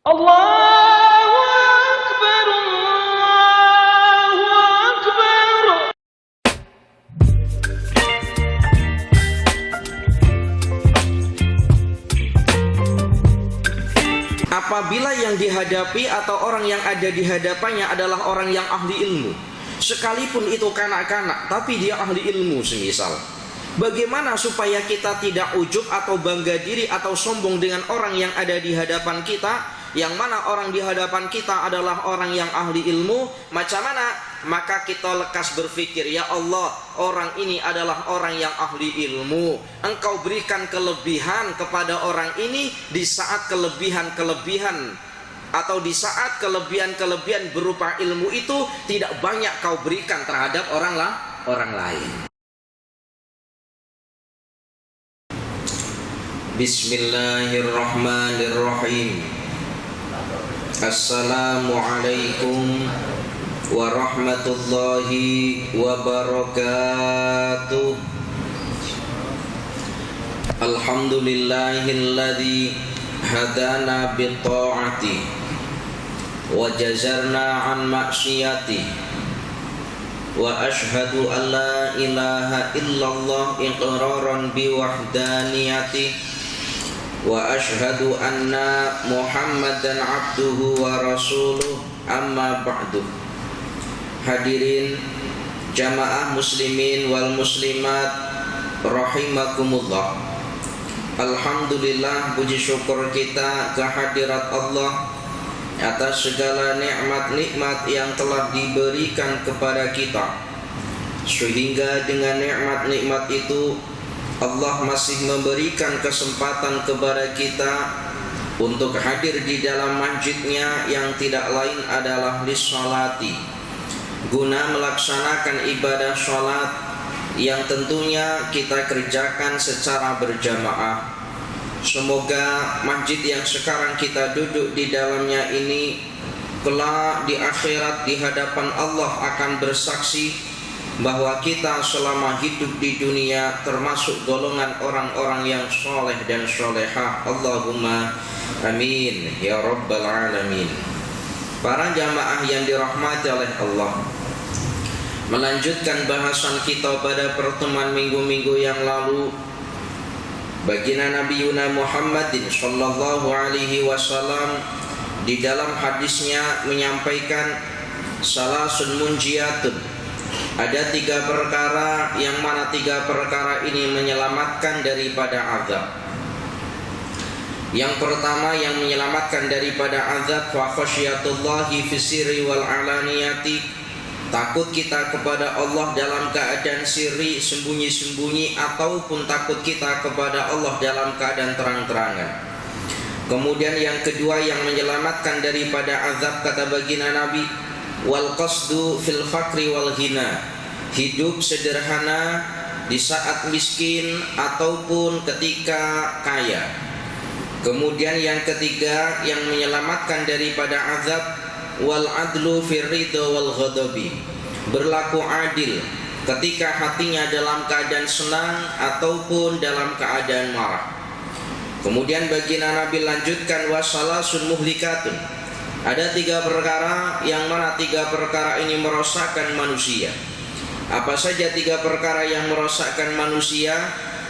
Allahu Akbar, Allahu Akbar. Apabila yang dihadapi atau orang yang ada di hadapannya adalah orang yang ahli ilmu, sekalipun itu kanak-kanak tapi dia ahli ilmu semisal, bagaimana supaya kita tidak ujub atau bangga diri atau sombong dengan orang yang ada di hadapan kita, yang mana orang di hadapan kita adalah orang yang ahli ilmu? Macam mana? Maka kita lekas berpikir, ya Allah, orang ini adalah orang yang ahli ilmu. Engkau berikan kelebihan kepada orang ini di saat kelebihan-kelebihan atau di saat kelebihan-kelebihan berupa ilmu itu tidak banyak kau berikan terhadap orang lain. Bismillahirrahmanirrahim. Assalamualaikum warahmatullahi wabarakatuh. Alhamdulillahilladzi hadana bitta'ati wa jazarna an maksiyati, wa ashhadu an la ilaha illallah iqraran biwahdaniyati, wa ashhadu anna Muhammadan abduhu wa rasuluh, amma ba'du. Hadirin jamaah muslimin wal muslimat rahimakumullah. Alhamdulillah, puji syukur kita kehadirat Allah atas segala nikmat-nikmat yang telah diberikan kepada kita, sehingga dengan nikmat-nikmat itu Allah masih memberikan kesempatan kepada kita untuk hadir di dalam masjidnya yang tidak lain adalah lissolati, guna melaksanakan ibadah sholat yang tentunya kita kerjakan secara berjamaah. Semoga masjid yang sekarang kita duduk di dalamnya ini kelak di akhirat di hadapan Allah akan bersaksi bahwa kita selama hidup di dunia termasuk golongan orang-orang yang soleh dan solehah. Allahumma amin ya rabbal alamin. Para jamaah yang dirahmati oleh Allah, melanjutkan bahasan kita pada pertemuan minggu-minggu yang lalu, baginda Nabi Muhammadin sallallahu alaihi wasallam di dalam hadisnya menyampaikan salasun munjiyatun, ada 3 perkara yang mana 3 perkara ini menyelamatkan daripada azab. Yang pertama yang menyelamatkan daripada azab, fa khasyatullahi fisirri wal alaniyati, takut kita kepada Allah dalam keadaan sirri, sembunyi-sembunyi, ataupun takut kita kepada Allah dalam keadaan terang-terangan. Kemudian yang kedua yang menyelamatkan daripada azab, kata baginda Nabi, wal qasdu fil fakri wal ghina, hidup sederhana di saat miskin ataupun ketika kaya. Kemudian yang ketiga yang menyelamatkan daripada azab, wal adlu fir ridha wal ghadabi, berlaku adil ketika hatinya dalam keadaan senang ataupun dalam keadaan marah. Kemudian baginda Nabi lanjutkan, wasalasun muhlikatun, ada 3 perkara yang mana 3 perkara ini merosakkan manusia. Apa saja 3 perkara yang merosakkan manusia?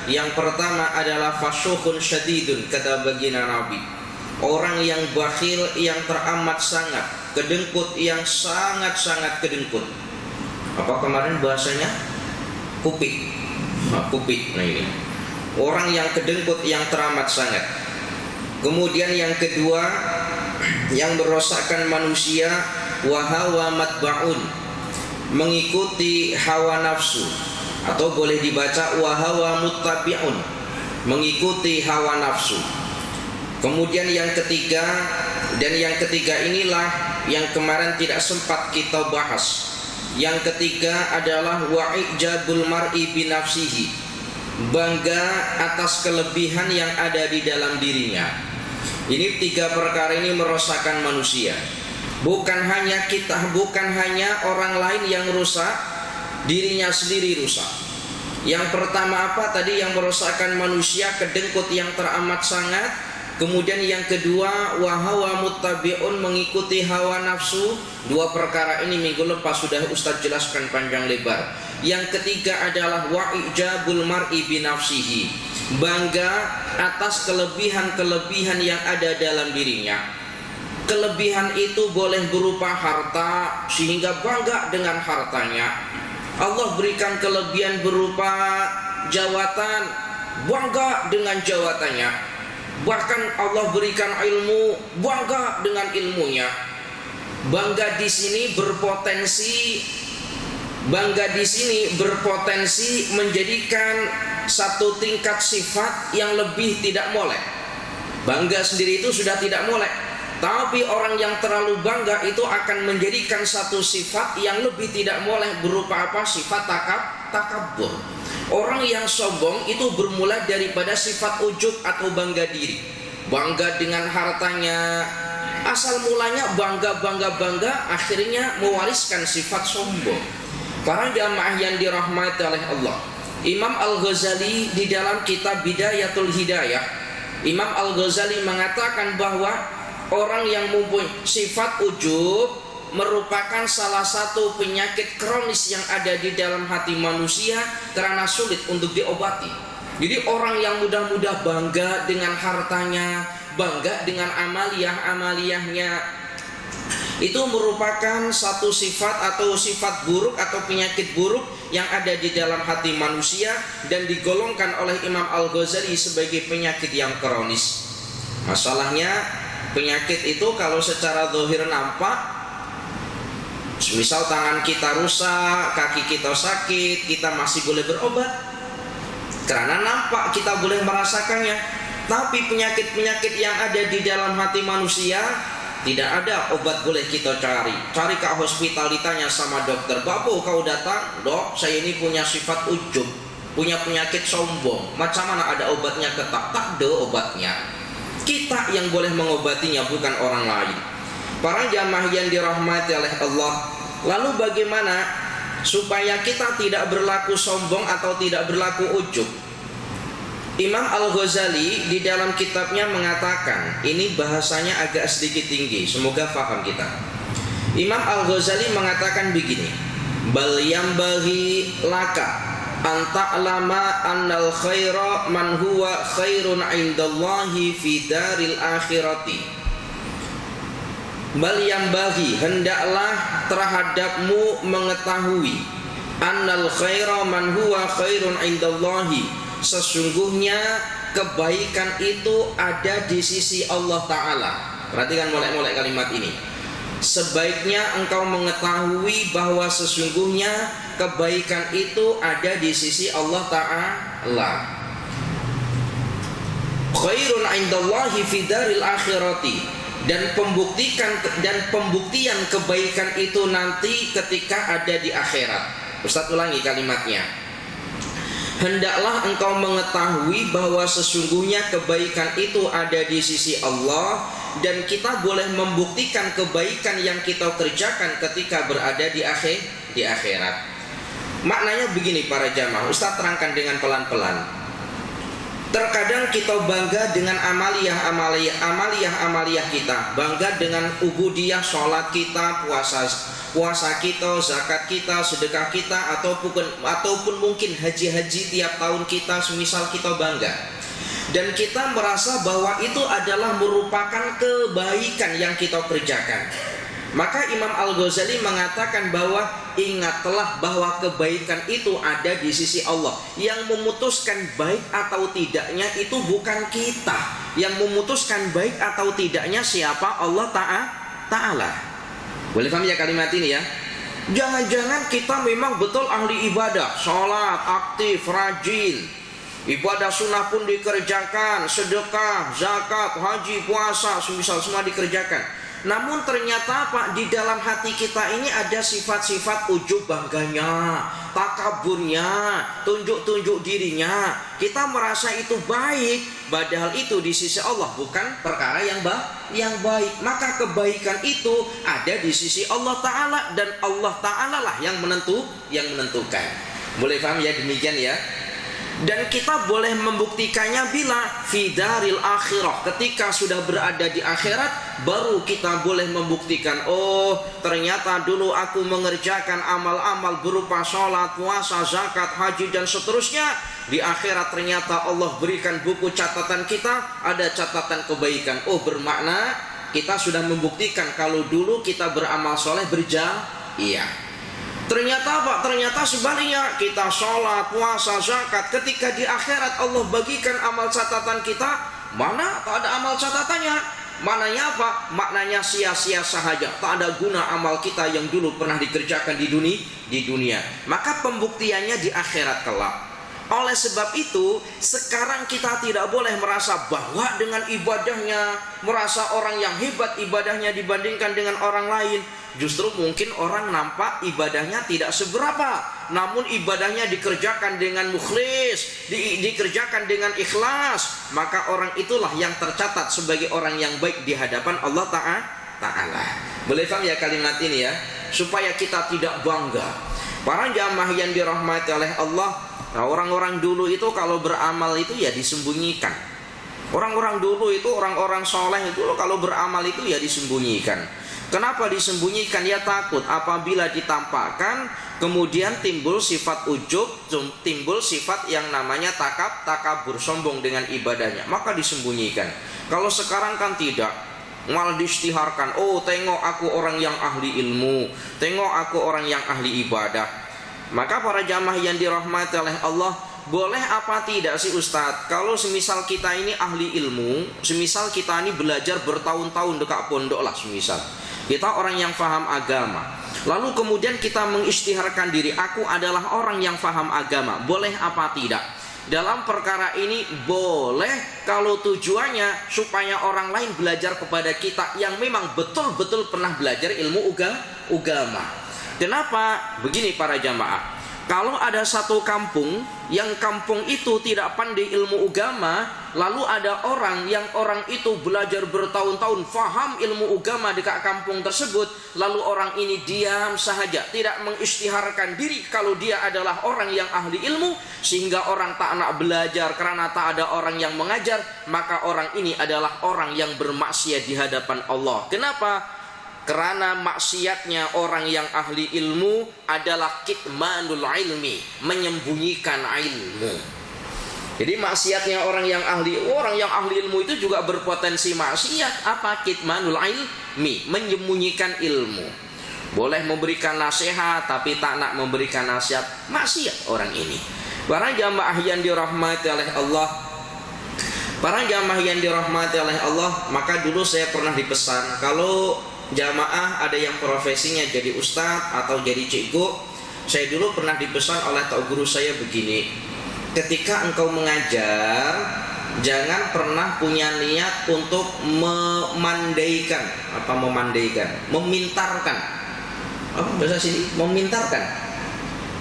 Yang pertama adalah fasyukhun syadidun, kata baginda Nabi, orang yang bakhil, yang teramat sangat, kedengkut, yang sangat-sangat kedengkut. Apa kemarin bahasanya? Kupik. Kupik. Nah ini orang yang kedengkut, yang teramat sangat. Kemudian yang kedua yang merosakkan manusia, wahawa matba'un, mengikuti hawa nafsu, atau boleh dibaca wahawa muttabi'un, mengikuti hawa nafsu. Kemudian yang ketiga, dan yang ketiga inilah yang kemarin tidak sempat kita bahas. Yang ketiga adalah wa'ijabul mar'i binafsihi, bangga atas kelebihan yang ada di dalam dirinya. Ini 3 perkara ini merosakkan manusia. Bukan hanya kita, bukan hanya orang lain yang rusak, dirinya sendiri rusak. Yang pertama apa tadi yang merosakkan manusia? Kedengkut yang teramat sangat. Kemudian yang kedua, wa hawa muttabi'un, mengikuti hawa nafsu. Dua perkara ini minggu lepas sudah Ustaz jelaskan panjang lebar. Yang ketiga adalah wa ijabul mar'i bi nafsihi, bangga atas kelebihan-kelebihan yang ada dalam dirinya. Kelebihan itu boleh berupa harta, sehingga bangga dengan hartanya. Allah berikan kelebihan berupa jawatan, bangga dengan jawatannya. Bahkan Allah berikan ilmu, bangga dengan ilmunya. Bangga di sini berpotensi menjadikan satu tingkat sifat yang lebih tidak molek. Bangga sendiri itu sudah tidak molek, tapi orang yang terlalu bangga itu akan menjadikan satu sifat yang lebih tidak molek, berupa apa? Sifat takabur. Orang yang sombong itu bermula daripada sifat ujub atau bangga diri. Bangga dengan hartanya, asal mulanya bangga, akhirnya mewariskan sifat sombong. Para jamaah yang dirahmati oleh Allah, Imam Al-Ghazali di dalam kitab Bidayatul Hidayah, Imam Al-Ghazali mengatakan bahwa orang yang mempunyai sifat ujub merupakan salah satu penyakit kronis yang ada di dalam hati manusia karena sulit untuk diobati. Jadi orang yang mudah-mudah bangga dengan hartanya, bangga dengan amaliyahnya, itu merupakan satu sifat atau sifat buruk atau penyakit buruk yang ada di dalam hati manusia dan digolongkan oleh Imam Al-Ghazali sebagai penyakit yang kronis. Masalahnya penyakit itu kalau secara zahir nampak, misal tangan kita rusak, kaki kita sakit, kita masih boleh berobat karena nampak, kita boleh merasakannya. Tapi penyakit-penyakit yang ada di dalam hati manusia tidak ada obat boleh kita cari ke hospital, ditanya sama dokter, "Bapak kau datang, dok, saya ini punya sifat ujub, punya penyakit sombong, macam mana ada obatnya?" Tak ada obatnya. Kita yang boleh mengobatinya, bukan orang lain. Para jamaah yang dirahmati oleh Allah, lalu bagaimana supaya kita tidak berlaku sombong atau tidak berlaku ujub? Imam Al-Ghazali di dalam kitabnya mengatakan, ini bahasanya agak sedikit tinggi, semoga paham kita. Imam Al-Ghazali mengatakan begini, bal yambaghi laka an ta'lama annal khaira man huwa khairun 'indallahi fi daril akhirati. Bal yambaghi, hendaklah terhadapmu mengetahui, annal khaira man huwa khairun 'indallahi, sesungguhnya kebaikan itu ada di sisi Allah Ta'ala. Perhatikan molek-molek kalimat ini. Sebaiknya engkau mengetahui bahwa sesungguhnya kebaikan itu ada di sisi Allah Ta'ala. Khairun 'indallahi fi daril akhirati, dan pembuktian kebaikan itu nanti ketika ada di akhirat. Ustaz ulangi kalimatnya. Hendaklah engkau mengetahui bahwa sesungguhnya kebaikan itu ada di sisi Allah, dan kita boleh membuktikan kebaikan yang kita kerjakan ketika berada di akhirat. Maknanya begini para jamaah, Ustaz terangkan dengan pelan-pelan. Terkadang kita bangga dengan amaliyah kita, bangga dengan ubudiyah, sholat kita, puasa kita, zakat kita, sedekah kita, ataupun mungkin haji tiap tahun kita, semisal kita bangga. Dan kita merasa bahwa itu adalah merupakan kebaikan yang kita kerjakan. Maka Imam Al-Ghazali mengatakan bahwa ingatlah bahwa kebaikan itu ada di sisi Allah. Yang memutuskan baik atau tidaknya itu bukan kita. Yang memutuskan baik atau tidaknya siapa? Allah Ta'ala. Boleh paham ya kalimat ini ya? Jangan-jangan kita memang betul ahli ibadah, sholat, aktif, rajin, ibadah sunnah pun dikerjakan, sedekah, zakat, haji, puasa, semisal semua dikerjakan. Namun ternyata Pak, di dalam hati kita ini ada sifat-sifat ujub bagganya, takaburnya, tunjuk-tunjuk dirinya. Kita merasa itu baik, padahal itu di sisi Allah bukan perkara yang baik. Maka kebaikan itu ada di sisi Allah Ta'ala, dan Allah Ta'ala lah yang menentukan. Boleh paham ya demikian ya? Dan kita boleh membuktikannya bila fidaril akhirah, ketika sudah berada di akhirat, baru kita boleh membuktikan, oh ternyata dulu aku mengerjakan amal-amal berupa sholat, puasa, zakat, haji dan seterusnya. Di akhirat ternyata Allah berikan buku catatan kita, ada catatan kebaikan. Oh, bermakna kita sudah membuktikan kalau dulu kita beramal soleh iya. Ternyata apa? Ternyata sebaliknya, kita sholat, puasa, zakat, ketika di akhirat Allah bagikan amal catatan kita, mana tak ada amal catatannya. Maknanya apa? Maknanya sia-sia sahaja, tak ada guna amal kita yang dulu pernah dikerjakan di dunia. Maka pembuktiannya di akhirat kelak. Oleh sebab itu, sekarang kita tidak boleh merasa bahwa dengan ibadahnya, merasa orang yang hebat ibadahnya dibandingkan dengan orang lain. Justru mungkin orang nampak ibadahnya tidak seberapa, namun ibadahnya dikerjakan dengan mukhlis, dikerjakan dengan ikhlas. Maka orang itulah yang tercatat sebagai orang yang baik di hadapan Allah Ta'ala. Boleh paham ya kalimat ini ya? Supaya kita tidak bangga. Para jamaah yang dirahmati oleh Allah, nah, orang-orang dulu itu kalau beramal itu ya disembunyikan. Orang-orang dulu itu, orang-orang soleh itu kalau beramal itu ya disembunyikan. Kenapa disembunyikan? Ya takut apabila ditampakkan kemudian timbul sifat ujub, timbul sifat yang namanya takabur, sombong dengan ibadahnya, maka disembunyikan. Kalau sekarang kan tidak, malah diisytiharkan. Oh, tengok aku orang yang ahli ilmu, tengok aku orang yang ahli ibadah. Maka para jamaah yang dirahmati oleh Allah, boleh apa tidak sih Ustadz, kalau semisal kita ini ahli ilmu, semisal kita ini belajar bertahun-tahun dekat pondok lah, semisal kita orang yang faham agama, lalu kemudian kita mengisytiharkan diri, aku adalah orang yang faham agama, boleh apa tidak? Dalam perkara ini boleh kalau tujuannya supaya orang lain belajar kepada kita yang memang betul-betul pernah belajar ilmu agama. Kenapa? Begini para jamaah, kalau ada satu kampung yang kampung itu tidak pandai ilmu agama, lalu ada orang yang orang itu belajar bertahun-tahun, faham ilmu agama dekat kampung tersebut, lalu orang ini diam sahaja, tidak mengisytiharkan diri kalau dia adalah orang yang ahli ilmu, sehingga orang tak nak belajar karena tak ada orang yang mengajar, maka orang ini adalah orang yang bermaksiat di hadapan Allah. Kenapa? Karena maksiatnya orang yang ahli ilmu adalah kitmanul ilmi, menyembunyikan ilmu. Jadi maksiatnya orang yang ahli ilmu itu juga berpotensi maksiat. Apa? Kitmanul ilmi, menyembunyikan ilmu. Boleh memberikan nasihat tapi tak nak memberikan nasihat, maksiat orang ini. Para jamaah yang dirahmati oleh Allah, maka dulu saya pernah dipesan, kalau jamaah ada yang profesinya jadi ustadz atau jadi cikgu, saya dulu pernah dipesan oleh tok guru saya begini, ketika engkau mengajar jangan pernah punya niat untuk memintarkan.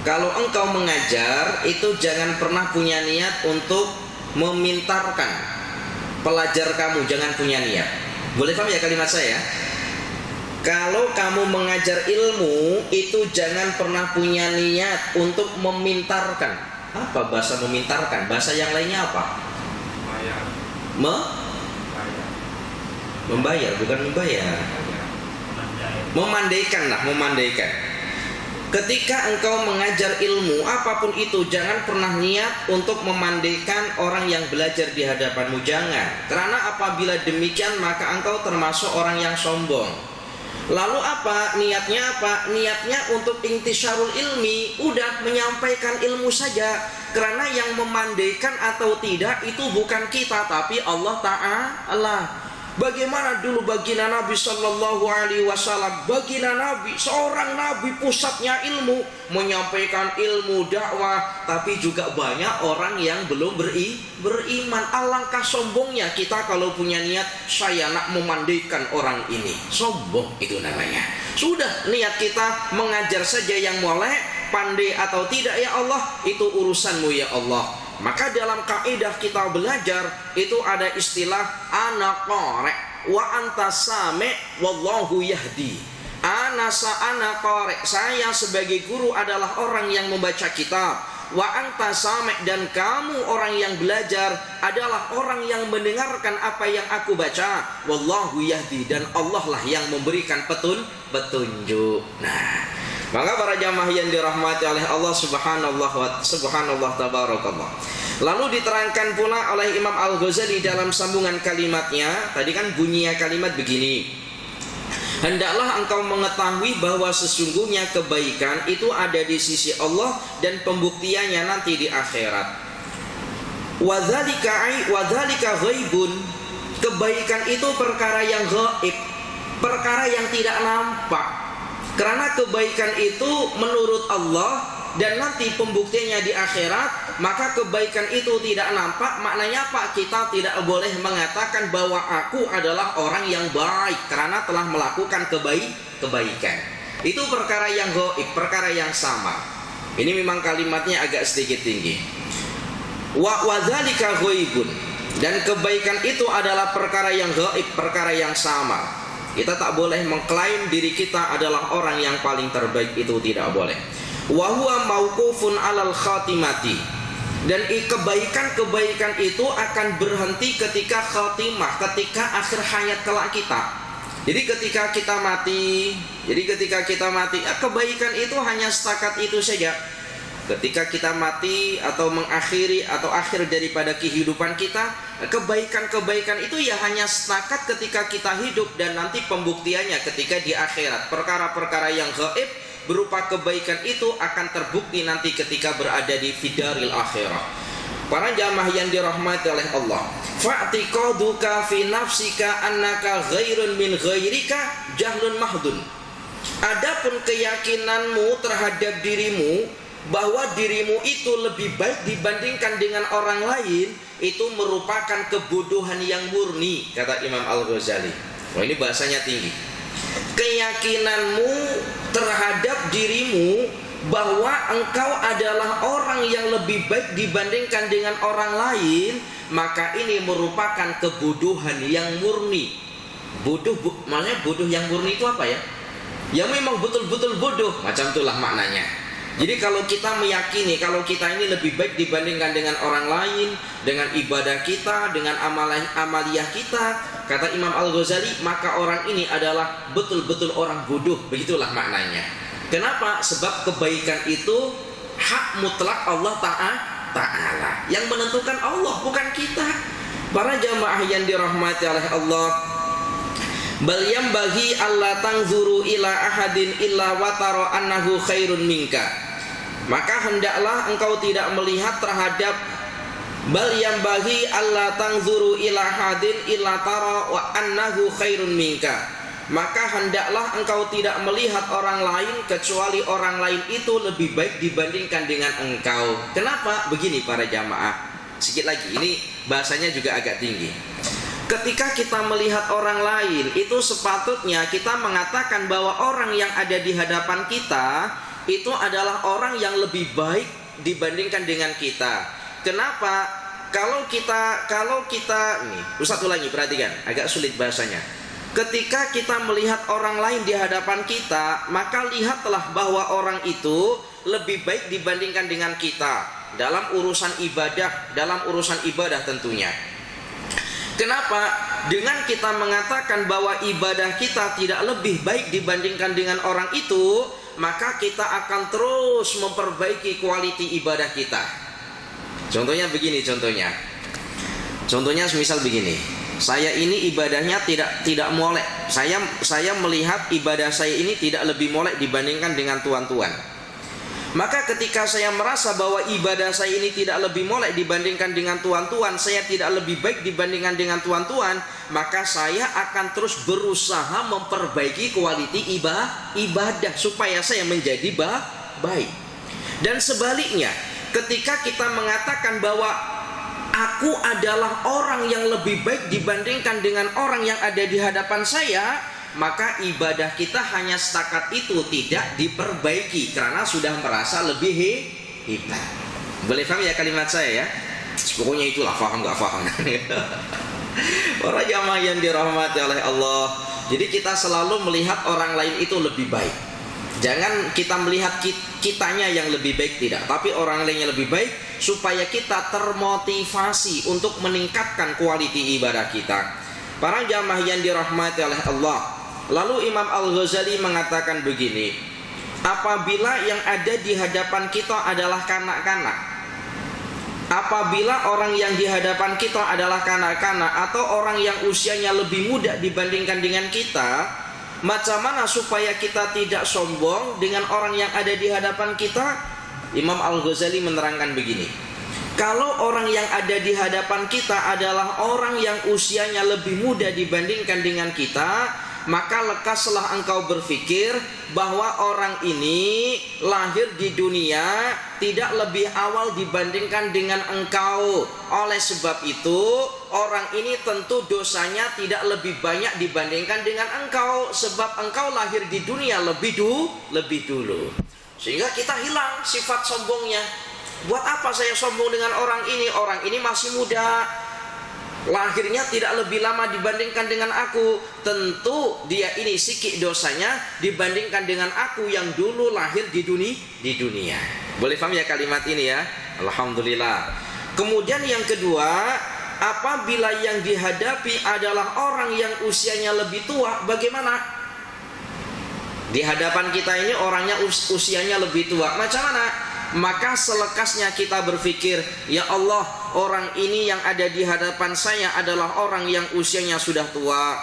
Kalau engkau mengajar itu jangan pernah punya niat untuk memintarkan pelajar kamu, jangan punya niat. Boleh paham ya kalimat saya? Kalau kamu mengajar ilmu itu jangan pernah punya niat untuk memintarkan. Apa bahasa memintarkan? Bahasa yang lainnya apa? Membayar, bukan membayar. Memandaikan. Ketika engkau mengajar ilmu apapun itu, jangan pernah niat untuk memandaikan orang yang belajar di hadapanmu, jangan. Karena apabila demikian maka engkau termasuk orang yang sombong. Lalu apa? Niatnya apa? Niatnya untuk intisyarul ilmi, udah menyampaikan ilmu saja. Karena yang memandaikan atau tidak itu bukan kita, tapi Allah Ta'ala. Bagaimana dulu baginda Nabi Sallallahu Alaihi Wasallam, baginda Nabi, seorang Nabi pusatnya ilmu, menyampaikan ilmu dakwah, tapi juga banyak orang yang belum beriman. Alangkah sombongnya kita kalau punya niat saya nak memandaikan orang ini. Sombong itu namanya. Sudah niat kita mengajar saja yang mulai, pandai atau tidak ya Allah, itu urusanmu ya Allah. Maka dalam kaidah kita belajar itu ada istilah ana qari wa anta sami wallahu yahdi. Ana qari, saya sebagai guru adalah orang yang membaca kitab. wa anta sami', dan kamu orang yang belajar adalah orang yang mendengarkan apa yang aku baca. Wallahu yahdi, dan Allah lah yang memberikan petunjuk. Nah, maka para jamaah yang dirahmati oleh Allah subhanallah tabarakallah. Lalu diterangkan pula oleh Imam Al-Ghazali dalam sambungan kalimatnya. Tadi kan bunyinya kalimat begini: hendaklah engkau mengetahui bahwa sesungguhnya kebaikan itu ada di sisi Allah dan pembuktiannya nanti di akhirat. Wadzalika ghaibun, kebaikan itu perkara yang gaib, perkara yang tidak nampak. Karena kebaikan itu menurut Allah dan nanti pembuktiannya di akhirat, maka kebaikan itu tidak nampak. Maknanya apa? Kita tidak boleh mengatakan bahwa aku adalah orang yang baik karena telah melakukan kebaikan. Itu perkara yang gaib, perkara yang sama. Ini memang kalimatnya agak sedikit tinggi. Wadzalika ghaibun, dan kebaikan itu adalah perkara yang gaib, perkara yang sama. Kita tak boleh mengklaim diri kita adalah orang yang paling terbaik, itu tidak boleh. Wa huwa mauqufun 'alal khatimati, dan kebaikan-kebaikan itu akan berhenti ketika khatimah, ketika akhir hayat kelak kita. Jadi ketika kita mati, kebaikan itu hanya setakat itu saja. Ketika kita mati atau mengakhiri atau akhir daripada kehidupan kita, kebaikan-kebaikan itu ya hanya setakat ketika kita hidup, dan nanti pembuktiannya ketika di akhirat. Perkara-perkara yang gaib berupa kebaikan itu akan terbukti nanti ketika berada di fidaril akhirah. Para jamaah yang dirahmati oleh Allah, fa'tiqaduka fi nafsika annaka ghairun min ghairika jahlun mahdun. Adapun keyakinanmu terhadap dirimu bahwa dirimu itu lebih baik dibandingkan dengan orang lain, itu merupakan kebodohan yang murni, kata Imam Al-Ghazali. Wah, ini bahasanya tinggi. Keyakinanmu terhadap dirimu bahwa engkau adalah orang yang lebih baik dibandingkan dengan orang lain, maka ini merupakan kebodohan yang murni. Maksudnya bodoh yang murni itu apa ya? Yang memang betul-betul bodoh, macam itulah maknanya. Jadi kalau kita meyakini kalau kita ini lebih baik dibandingkan dengan orang lain, dengan ibadah kita, dengan amaliyah kita, kata Imam Al-Ghazali, maka orang ini adalah betul-betul orang bodoh. Begitulah maknanya. Kenapa? Sebab kebaikan itu hak mutlak Allah Ta'ala. Yang menentukan Allah, bukan kita. Para jamaah yang dirahmati oleh Allah, bal yambaghi alla tanzuru ila ahadin illa wa tara annahu khairun minka. Maka hendaklah engkau tidak melihat terhadap, bal yambaghi alla tanzuru ila ahadin illa tara wa annahu khairun minka. Maka hendaklah engkau tidak melihat orang lain kecuali orang lain itu lebih baik dibandingkan dengan engkau. Kenapa? Begini para jamaah, sedikit lagi, ini bahasanya juga agak tinggi. Ketika kita melihat orang lain, itu sepatutnya kita mengatakan bahwa orang yang ada di hadapan kita itu adalah orang yang lebih baik dibandingkan dengan kita. Kenapa? Kalau kita ini, satu lagi perhatikan, agak sulit bahasanya. Ketika kita melihat orang lain di hadapan kita, maka lihatlah bahwa orang itu lebih baik dibandingkan dengan kita dalam urusan ibadah tentunya. Kenapa? Dengan kita mengatakan bahwa ibadah kita tidak lebih baik dibandingkan dengan orang itu, maka kita akan terus memperbaiki kualiti ibadah kita. Contohnya begini, contohnya misal begini, saya ini ibadahnya tidak molek. Saya melihat ibadah saya ini tidak lebih molek dibandingkan dengan tuan-tuan. Maka ketika saya merasa bahwa ibadah saya ini tidak lebih molek dibandingkan dengan tuan-tuan, saya tidak lebih baik dibandingkan dengan tuan-tuan, maka saya akan terus berusaha memperbaiki kualiti ibadah supaya saya menjadi baik. Dan sebaliknya, ketika kita mengatakan bahwa aku adalah orang yang lebih baik dibandingkan dengan orang yang ada di hadapan saya, maka ibadah kita hanya setakat itu, tidak diperbaiki karena sudah merasa lebih hebat. Boleh paham ya kalimat saya ya? Pokoknya itulah, paham gak paham. Para jamaah yang dirahmati oleh Allah, jadi kita selalu melihat orang lain itu lebih baik. Jangan kita melihat kitanya yang lebih baik, tidak, tapi orang lain yang lebih baik, supaya kita termotivasi untuk meningkatkan kualiti ibadah kita. Para jamaah yang dirahmati oleh Allah, lalu Imam Al-Ghazali mengatakan begini, apabila yang ada di hadapan kita adalah kanak-kanak, apabila orang yang di hadapan kita adalah kanak-kanak atau orang yang usianya lebih muda dibandingkan dengan kita, macam mana supaya kita tidak sombong dengan orang yang ada di hadapan kita? Imam Al-Ghazali menerangkan begini, kalau orang yang ada di hadapan kita adalah orang yang usianya lebih muda dibandingkan dengan kita, maka lekaslah engkau berpikir bahwa orang ini lahir di dunia tidak lebih awal dibandingkan dengan engkau. Oleh sebab itu, orang ini tentu dosanya tidak lebih banyak dibandingkan dengan engkau, sebab engkau lahir di dunia lebih dulu. Sehingga kita hilang sifat sombongnya. Buat apa saya sombong dengan orang ini? Orang ini masih muda, lahirnya tidak lebih lama dibandingkan dengan aku. Tentu dia ini sikit dosanya dibandingkan dengan aku yang dulu lahir di dunia. Boleh paham ya kalimat ini ya? Alhamdulillah. Kemudian yang kedua, apabila yang dihadapi adalah orang yang usianya lebih tua, bagaimana? Di hadapan kita ini orangnya usianya lebih tua, macam mana? Maka selekasnya kita berpikir, ya Allah, orang ini yang ada di hadapan saya adalah orang yang usianya sudah tua.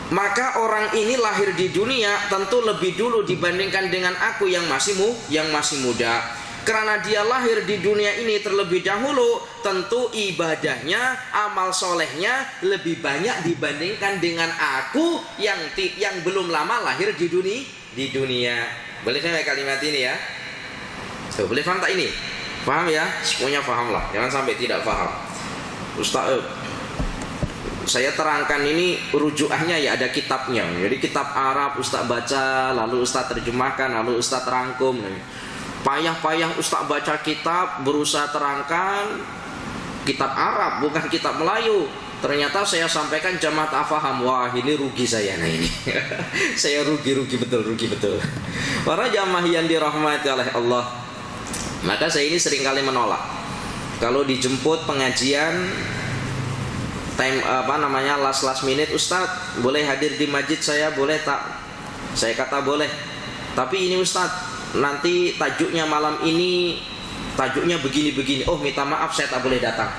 Maka orang ini lahir di dunia tentu lebih dulu dibandingkan dengan aku yang masih muda. Karena dia lahir di dunia ini terlebih dahulu, tentu ibadahnya, amal solehnya lebih banyak dibandingkan dengan aku yang belum lama lahir di dunia. Boleh saya kalimat ini ya? So, boleh paham tak ini? Paham ya? Semuanya paham lah, jangan sampai tidak paham. Ustaz, saya terangkan ini rujukannya ya, ada kitabnya. Jadi kitab Arab Ustaz baca, lalu Ustaz terjemahkan, lalu Ustaz rangkum. Payah-payah Ustaz baca kitab, berusaha terangkan kitab Arab, bukan kitab Melayu. Ternyata saya sampaikan jamaah tak paham. Wah, ini rugi saya nah ini. Saya rugi betul. Para jamaah yang dirahmati oleh Allah, maka saya ini seringkali menolak kalau dijemput pengajian last minute, Ustaz boleh hadir di masjid saya, boleh tak? Saya kata boleh, tapi ini Ustaz, nanti tajuknya malam ini tajuknya begini. Oh, minta maaf, saya tak boleh datang.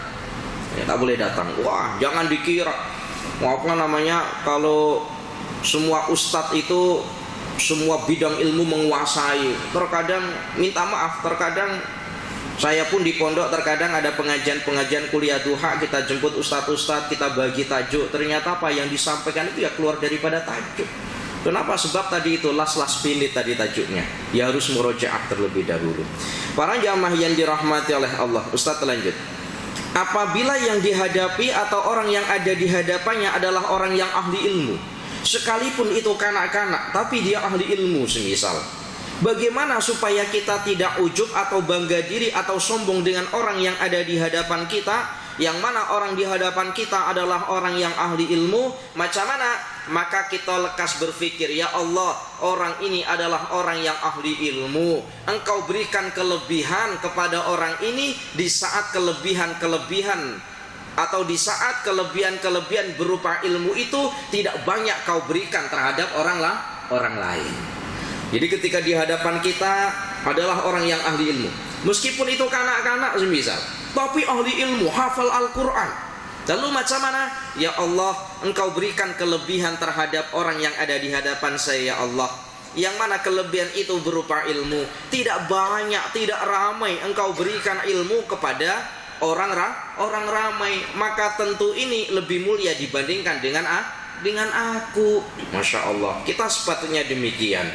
Tak boleh datang. Wah, jangan dikira kalau semua ustadz itu semua bidang ilmu menguasai. Terkadang minta maaf, terkadang saya pun di pondok terkadang ada pengajian kuliah duha, kita jemput ustadz, kita bagi tajuk, ternyata apa yang disampaikan itu ya keluar daripada tajuk. Kenapa? Sebab tadi itu last minute tadi tajuknya, ya harus murojaah terlebih dahulu. Para jamaah yang dirahmati oleh Allah, Ustadz lanjut. Apabila yang dihadapi atau orang yang ada di hadapannya adalah orang yang ahli ilmu, sekalipun itu kanak-kanak tapi dia ahli ilmu semisal, bagaimana supaya kita tidak ujub atau bangga diri atau sombong dengan orang yang ada di hadapan kita, yang mana orang di hadapan kita adalah orang yang ahli ilmu? Macam mana? Maka kita lekas berpikir, ya Allah, orang ini adalah orang yang ahli ilmu. Engkau berikan kelebihan kepada orang ini di saat kelebihan atau di saat kelebihan berupa ilmu itu tidak banyak kau berikan terhadap orang lain. Jadi ketika di hadapan kita adalah orang yang ahli ilmu, meskipun itu kanak-kanak semisal, tapi ahli ilmu, hafal Al-Quran. Lalu macam mana? Ya Allah, engkau berikan kelebihan terhadap orang yang ada di hadapan saya, ya Allah. Yang mana kelebihan itu berupa ilmu. Tidak banyak, tidak ramai engkau berikan ilmu kepada orang ramai. Maka tentu ini lebih mulia dibandingkan dengan aku. Masya Allah, kita sepatutnya demikian.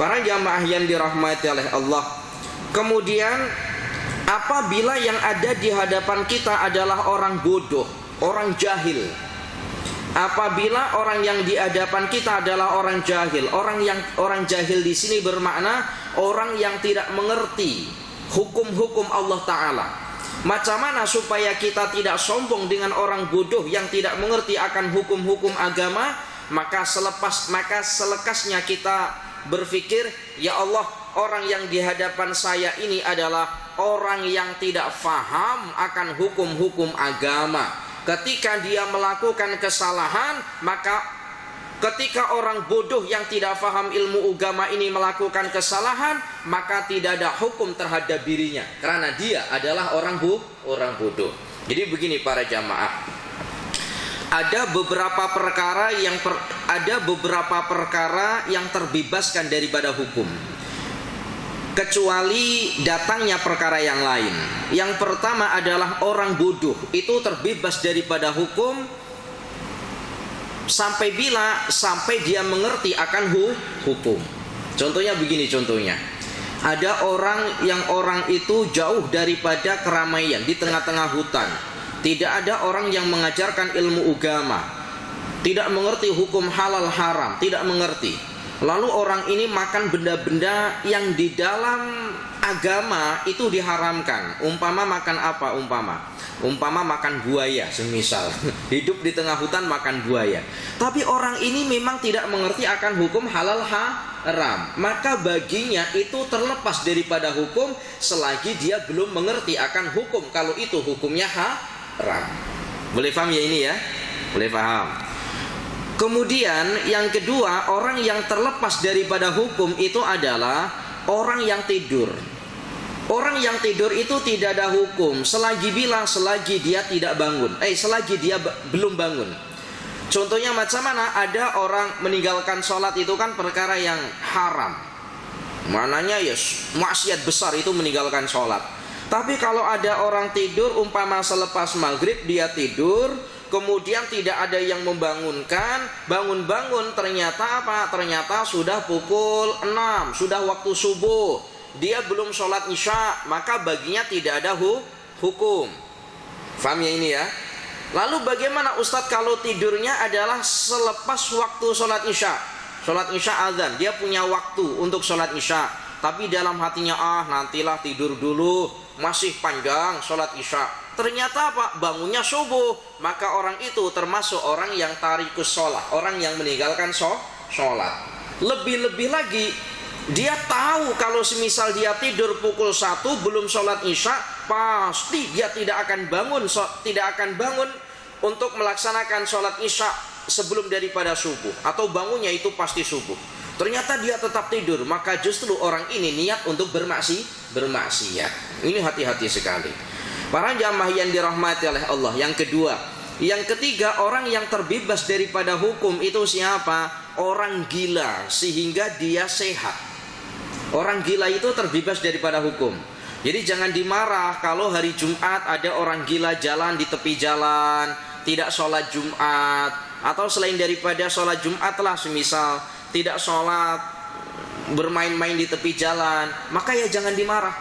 Para jamaah yang dirahmati oleh Allah. Kemudian apabila yang ada di hadapan kita adalah orang bodoh, orang jahil. Apabila orang yang di hadapan kita adalah orang jahil, orang jahil di sini bermakna orang yang tidak mengerti hukum-hukum Allah Ta'ala. Macam mana supaya kita tidak sombong dengan orang bodoh yang tidak mengerti akan hukum-hukum agama? Maka selekasnya kita berpikir, ya Allah, orang yang di hadapan saya ini adalah orang yang tidak faham akan hukum-hukum agama. Ketika dia melakukan kesalahan, maka ketika orang bodoh yang tidak faham ilmu agama ini melakukan kesalahan, maka tidak ada hukum terhadap dirinya, karena dia adalah orang bodoh. Jadi begini para jamaah, ada beberapa perkara yang terbebaskan daripada hukum, kecuali datangnya perkara yang lain. Yang pertama adalah orang bodoh itu terbebas daripada hukum sampai dia mengerti akan hukum. Contohnya begini, ada orang itu jauh daripada keramaian, di tengah-tengah hutan. Tidak ada orang yang mengajarkan ilmu agama, tidak mengerti hukum halal haram, tidak mengerti. Lalu orang ini makan benda-benda yang di dalam agama itu diharamkan. Umpama makan apa? Umpama makan buaya semisal. Hidup di tengah hutan makan buaya. Tapi orang ini memang tidak mengerti akan hukum halal haram. Maka baginya itu terlepas daripada hukum selagi dia belum mengerti akan hukum kalau itu hukumnya haram. Boleh paham ya ini ya? Boleh paham. Kemudian yang kedua, orang yang terlepas daripada hukum itu adalah orang yang tidur. Orang yang tidur itu tidak ada hukum selagi dia tidak bangun. Selagi dia belum bangun. Contohnya macam mana? Ada orang meninggalkan sholat, itu kan perkara yang haram. Mananya ya maksiat besar itu meninggalkan sholat. Tapi kalau ada orang tidur, umpama selepas maghrib dia tidur, kemudian tidak ada yang membangunkan, bangun-bangun, ternyata apa? Ternyata sudah pukul 6, sudah waktu subuh. Dia belum sholat isya, maka baginya tidak ada hukum. Faham ya ini ya? Lalu bagaimana Ustadz kalau tidurnya adalah selepas waktu sholat isya? Sholat isya azan, dia punya waktu untuk sholat isya, tapi dalam hatinya nantilah tidur dulu, masih panjang sholat isya. Ternyata apa? Bangunnya subuh. Maka orang itu termasuk orang yang tarikus sholat, orang yang meninggalkan sholat. Lebih-lebih lagi, dia tahu kalau semisal dia tidur pukul 1 belum sholat isya, pasti dia tidak akan bangun untuk melaksanakan sholat isya sebelum daripada subuh, atau bangunnya itu pasti subuh. Ternyata dia tetap tidur, maka justru orang ini niat untuk bermaksiat. Ini hati-hati sekali. Para jamaah yang dirahmati oleh Allah. Yang kedua, yang ketiga, orang yang terbebas daripada hukum itu siapa? Orang gila sehingga dia sehat. Orang gila itu terbebas daripada hukum. Jadi jangan dimarah kalau hari Jumat ada orang gila jalan di tepi jalan, tidak sholat Jumat, atau selain daripada sholat Jumat lah, semisal tidak sholat, bermain-main di tepi jalan, maka ya jangan dimarah.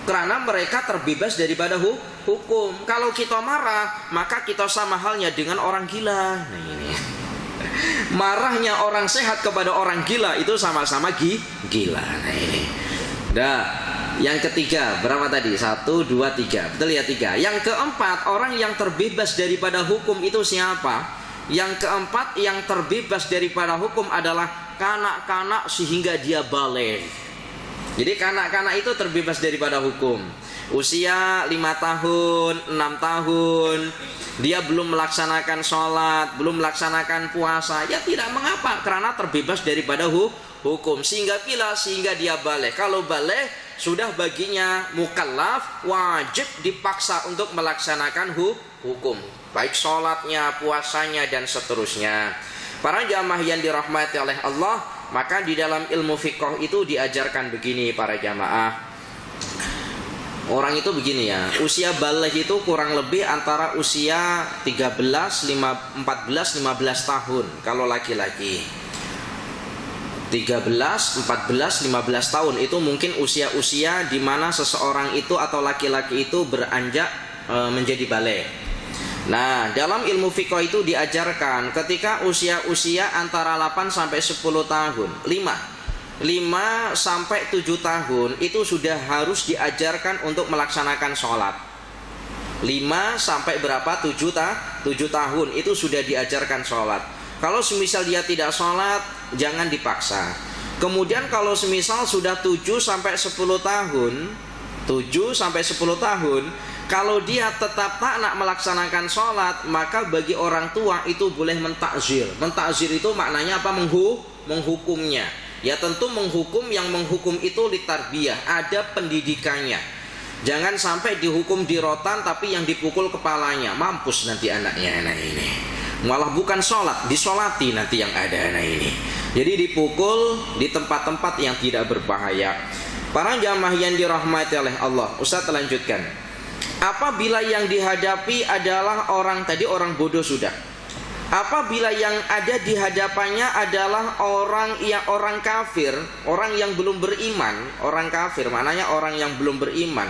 Karena mereka terbebas daripada hukum. Kalau kita marah, maka kita sama halnya dengan orang gila. Nah ini. Marahnya orang sehat kepada orang gila itu sama-sama gila. Nah ini. Yang ketiga, berapa tadi? 1, 2, 3. Betul ya 3. Yang keempat, orang yang terbebas daripada hukum itu siapa? Yang keempat yang terbebas daripada hukum adalah kanak-kanak sehingga dia balik. Jadi kanak-kanak itu terbebas daripada hukum. Usia 5 tahun, 6 tahun, dia belum melaksanakan sholat, belum melaksanakan puasa, ya tidak mengapa, karena terbebas daripada hukum. Sehingga dia balik. Kalau balik, sudah baginya mukallaf, wajib dipaksa untuk melaksanakan hukum, baik sholatnya, puasanya, dan seterusnya. Para jamaah yang dirahmati oleh Allah, maka di dalam ilmu fiqh itu diajarkan begini para jamaah. Orang itu begini ya, usia baligh itu kurang lebih antara usia 14, 15 tahun kalau laki-laki. 13, 14, 15 tahun itu mungkin usia-usia di mana seseorang itu atau laki-laki itu beranjak menjadi baligh. Nah, dalam ilmu fiqh itu diajarkan ketika usia-usia antara 8 sampai 10 tahun, 5 sampai 7 tahun itu sudah harus diajarkan untuk melaksanakan sholat. 5 sampai berapa? 7 tahun itu sudah diajarkan sholat. Kalau semisal dia tidak sholat, jangan dipaksa. Kemudian kalau semisal sudah 7 sampai 10 tahun, 7 sampai 10 tahun, kalau dia tetap tak nak melaksanakan sholat, maka bagi orang tua itu boleh mentakzir. Mentakzir itu maknanya apa? Menghukumnya. Ya tentu menghukum, yang menghukum itu litarbiyah, ada pendidikannya. Jangan sampai dihukum di rotan tapi yang dipukul kepalanya. Mampus nanti anaknya anak ini. Malah bukan sholat, disolati nanti yang ada anak ini. Jadi dipukul di tempat-tempat yang tidak berbahaya. Para jamaah yang dirahmati oleh Allah, Ustaz lanjutkan. Apabila yang dihadapi adalah orang tadi orang bodoh sudah. Apabila yang ada di hadapannya adalah orang kafir, orang yang belum beriman, orang kafir maknanya orang yang belum beriman.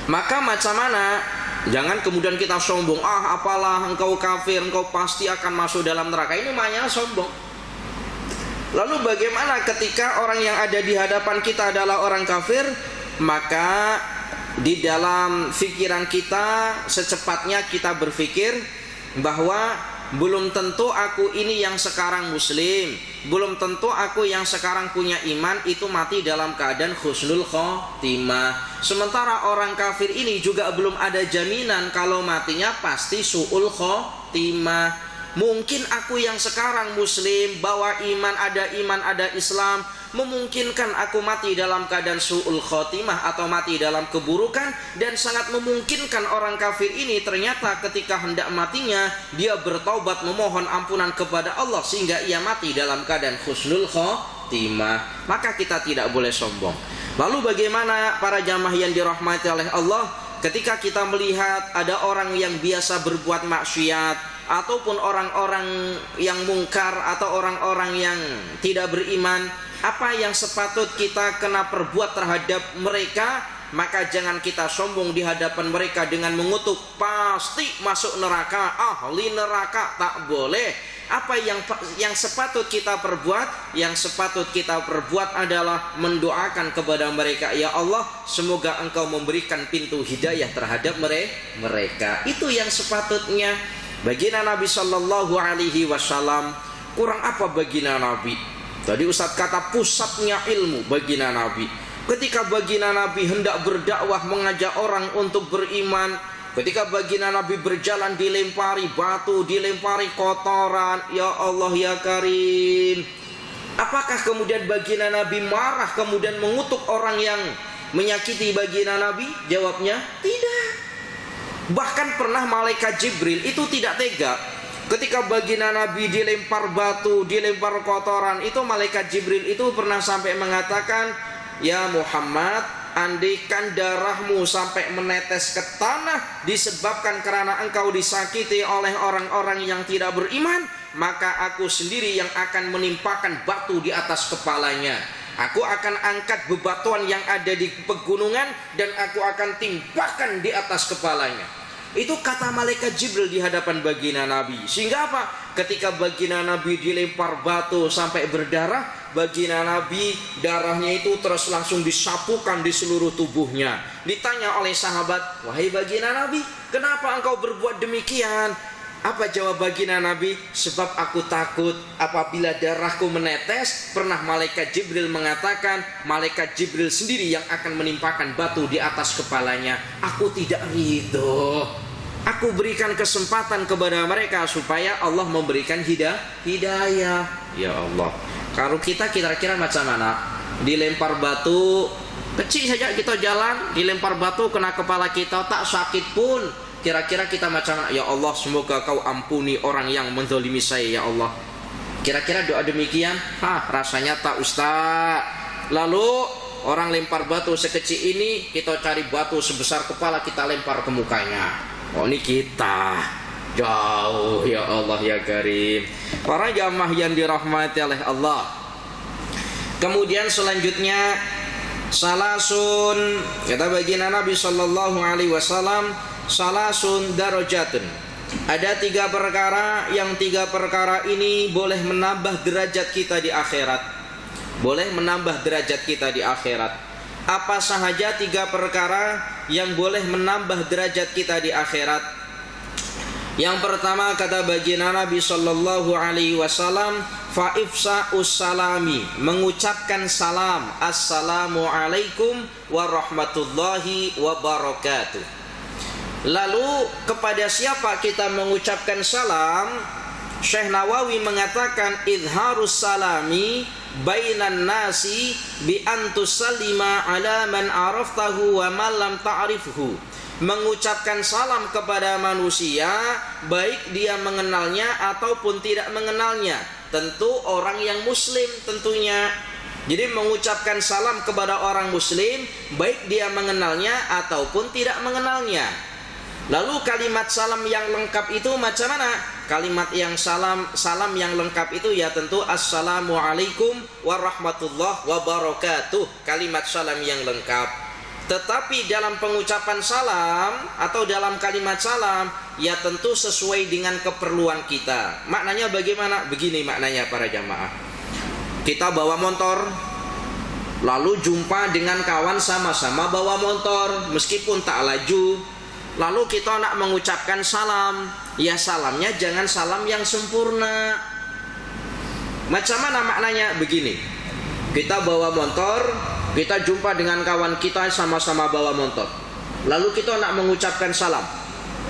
Maka macam mana? Jangan kemudian kita sombong, apalah engkau kafir, engkau pasti akan masuk dalam neraka. Ini maknanya sombong. Lalu bagaimana ketika orang yang ada di hadapan kita adalah orang kafir? Maka di dalam pikiran kita secepatnya kita berpikir bahwa belum tentu aku ini yang sekarang muslim, belum tentu aku yang sekarang punya iman itu mati dalam keadaan husnul khotimah. Sementara orang kafir ini juga belum ada jaminan kalau matinya pasti su'ul khotimah. Mungkin aku yang sekarang muslim, bawa iman, ada Islam, memungkinkan aku mati dalam keadaan su'ul khotimah atau mati dalam keburukan. Dan sangat memungkinkan orang kafir ini ternyata ketika hendak matinya dia bertaubat memohon ampunan kepada Allah sehingga ia mati dalam keadaan husnul khotimah. Maka kita tidak boleh sombong. Lalu bagaimana para jamaah yang dirahmati oleh Allah ketika kita melihat ada orang yang biasa berbuat maksiat ataupun orang-orang yang mungkar atau orang-orang yang tidak beriman, apa yang sepatut kita kena perbuat terhadap mereka? Maka jangan kita sombong di hadapan mereka dengan mengutuk pasti masuk neraka, ahli neraka, tak boleh. Apa yang sepatut kita perbuat? Yang sepatut kita perbuat adalah mendoakan kepada mereka, ya Allah, semoga Engkau memberikan pintu hidayah terhadap mereka. Itu yang sepatutnya. Baginda Nabi Sallallahu Alaihi Wasallam, kurang apa baginda Nabi? Tadi Ustaz kata pusatnya ilmu baginda Nabi. Ketika baginda Nabi hendak berdakwah mengajak orang untuk beriman, ketika baginda Nabi berjalan dilempari batu, dilempari kotoran, ya Allah ya Karim. Apakah kemudian baginda Nabi marah kemudian mengutuk orang yang menyakiti baginda Nabi? Jawabnya tidak. Bahkan pernah malaikat Jibril itu tidak tega. Ketika baginda Nabi dilempar batu, dilempar kotoran, itu malaikat Jibril itu pernah sampai mengatakan, ya Muhammad, andaikan darahmu sampai menetes ke tanah disebabkan karena engkau disakiti oleh orang-orang yang tidak beriman, maka aku sendiri yang akan menimpakan batu di atas kepalanya. Aku akan angkat bebatuan yang ada di pegunungan dan aku akan timpakan di atas kepalanya. Itu kata malaikat Jibril di hadapan baginda Nabi. Sehingga apa? Ketika baginda Nabi dilempar batu sampai berdarah, baginda Nabi darahnya itu terus langsung disapukan di seluruh tubuhnya. Ditanya oleh sahabat, wahai baginda Nabi, kenapa engkau berbuat demikian? Apa jawab baginda Nabi? Sebab aku takut apabila darahku menetes. Pernah malaikat Jibril mengatakan, malaikat Jibril sendiri yang akan menimpakan batu di atas kepalanya. Aku tidak ridho. Aku berikan kesempatan kepada mereka supaya Allah memberikan hidayah. Ya Allah, kalau kita kira-kira macam mana? Dilempar batu kecil saja kita jalan, dilempar batu kena kepala kita tak sakit pun. Kira-kira kita macam mana? Ya Allah, semoga Kau ampuni orang yang menzalimi saya, ya Allah. Kira-kira doa demikian? Rasanya tak, Ustaz. Lalu orang lempar batu sekecil ini, kita cari batu sebesar kepala, kita lempar ke mukanya. Oh, ini kita jauh, ya Allah ya Karim. Para jamaah yang dirahmati oleh Allah. Kemudian selanjutnya, salasun, kata baginda Nabi Sallallahu Alaihi Wasallam, salasun darajatun. Ada 3 perkara, yang 3 perkara ini boleh menambah derajat kita di akhirat. Boleh menambah derajat kita di akhirat. Apa sahaja 3 perkara yang boleh menambah derajat kita di akhirat? Yang pertama kata baginda Nabi sallallahu alaihi wasallam, fa ifsa'us salami, mengucapkan salam, assalamu alaikum warahmatullahi wabarakatuh. Lalu kepada siapa kita mengucapkan salam? Syekh Nawawi mengatakan idharus salami bainan nasi bi antusallima ala man araftahu wa man lam ta'rifhu. Mengucapkan salam kepada manusia baik dia mengenalnya ataupun tidak mengenalnya, tentu orang yang muslim tentunya. Jadi mengucapkan salam kepada orang muslim baik dia mengenalnya ataupun tidak mengenalnya. Lalu kalimat salam yang lengkap itu macam mana? Kalimat yang salam yang lengkap itu ya tentu assalamualaikum warahmatullahi wabarakatuh. Kalimat salam yang lengkap. Tetapi dalam pengucapan salam atau dalam kalimat salam ya tentu sesuai dengan keperluan kita. Maknanya bagaimana? Begini maknanya para jamaah. Kita bawa motor, lalu jumpa dengan kawan sama-sama bawa motor, meskipun tak laju. Lalu kita nak mengucapkan salam, ya salamnya jangan salam yang sempurna. Macam mana maknanya? Begini, kita bawa motor, kita jumpa dengan kawan kita sama-sama bawa motor, lalu kita nak mengucapkan salam,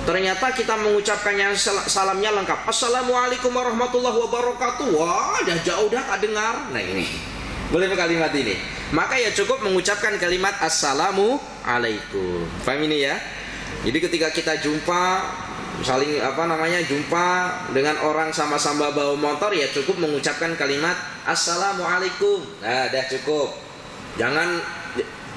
ternyata kita mengucapkannya salamnya lengkap, assalamualaikum warahmatullahi wabarakatuh. Wah, dah jauh dah tak dengar. Nah ini boleh kalimat ini, maka ya cukup mengucapkan kalimat assalamu alaikum. Paham ini ya? Jadi ketika kita jumpa saling jumpa dengan orang sama-sama bawa motor, ya cukup mengucapkan kalimat assalamualaikum. Nah, dah cukup. Jangan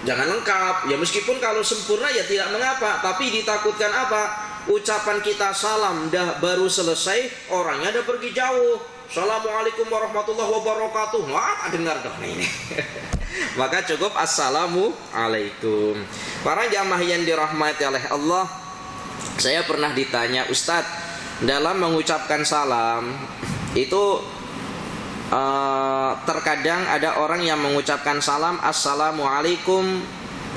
lengkap. Ya meskipun kalau sempurna ya tidak mengapa, tapi ditakutkan apa? Ucapan kita salam dah baru selesai, orangnya dah pergi jauh. Assalamualaikum warahmatullahi wabarakatuh. Wah, dengar dah ini. Maka cukup assalamualaikum. Para jamaah yang dirahmati oleh Allah, saya pernah ditanya, Ustadz, dalam mengucapkan salam itu terkadang ada orang yang mengucapkan salam assalamualaikum